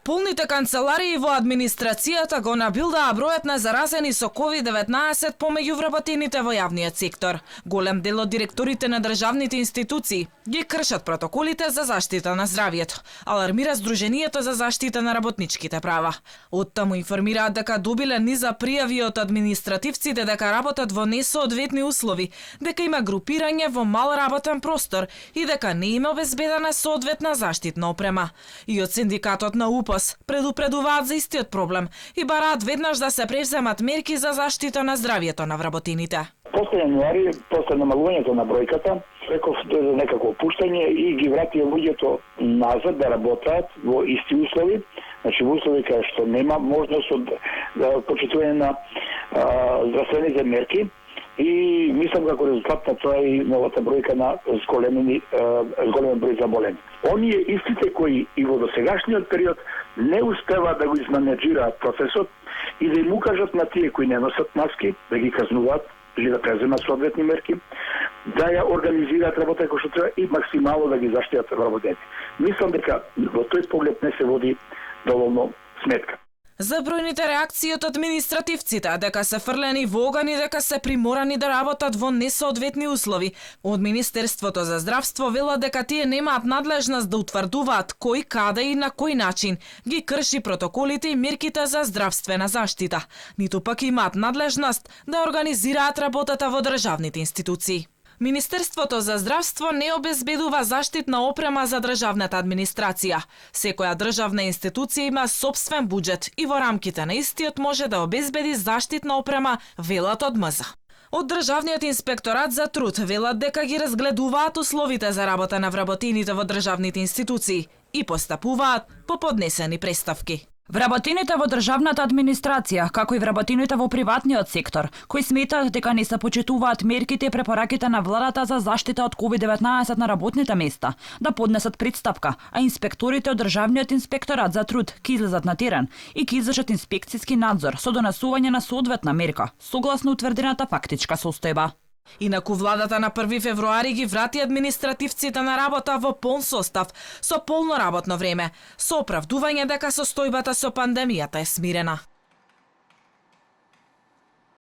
Полните канцеларии во администрацијата го набилдаа бројот на заразени со COVID-19 помеѓу вработените во јавниот сектор. Голем дел од директорите на државните институции ги кршат протоколите за заштита на здравјето, алармира Сдруженијето за заштита на работничките права. Оттаму информираат дека добиле низа пријави од административците дека работат во несоодветни услови, дека има групирање во мал работен простор и дека не има обезбедена соодветна заштитна опрема. И од синдикатот на УПОС предупредуваат за истиот проблем и бараат веднаш да се превземат мерки за заштита на здравјето на вработените. После јануари, после намалувањето на бројката, реков дојде некако опуштање и ги вратија луѓето назад да работат во исти услови, значи во услови кај што нема можност од почитување на здравствените мерки. И мислам како резултат на тоа и новата бројка на зголемен број заболени. Оние истите кои и во досегашниот период не успеваат да го изменеджираат процесот и да им укажат на тие кои не носат маски, да ги казнуваат или да преземат соодветни мерки, да ја организираат работа како што треба и максимално да ги заштитат работниците. Мислам дека во тој поглед не се води доволно сметка. За бројните реакции од административците дека се фрлени во оган и дека се приморани да работат во несоодветни услови, од Министерството за здравство велат дека тие немаат надлежност да утврдуваат кој, каде и на кој начин ги крши протоколите и мерките за здравствена заштита, ниту пак имаат надлежност да организираат работата во државните институции. Министерството за здравство не обезбедува заштитна опрема за државната администрација. Секоја државна институција има сопствен буџет и во рамките на истиот може да обезбеди заштитна опрема, велат од МЗ. Од Државниот инспекторат за труд велат дека ги разгледуваат условите за работа на вработените во државните институции и постапуваат по поднесени преставки. Вработените во државната администрација, како и вработените во приватниот сектор, кои сметаат дека не се почитуваат мерките и препораките на владата за заштита од COVID-19 на работните места, да поднесат представка, а инспекторите од Државниот инспекторат за труд ќе излезат на терен и ќе извршат инспекцијски надзор со донесување на соодветна мерка, согласно утврдената фактичка состојба. Инаку владата на 1 февруари ги врати административците на работа во полн состав, со полно работно време, со оправдување дека состојбата со пандемијата е смирена.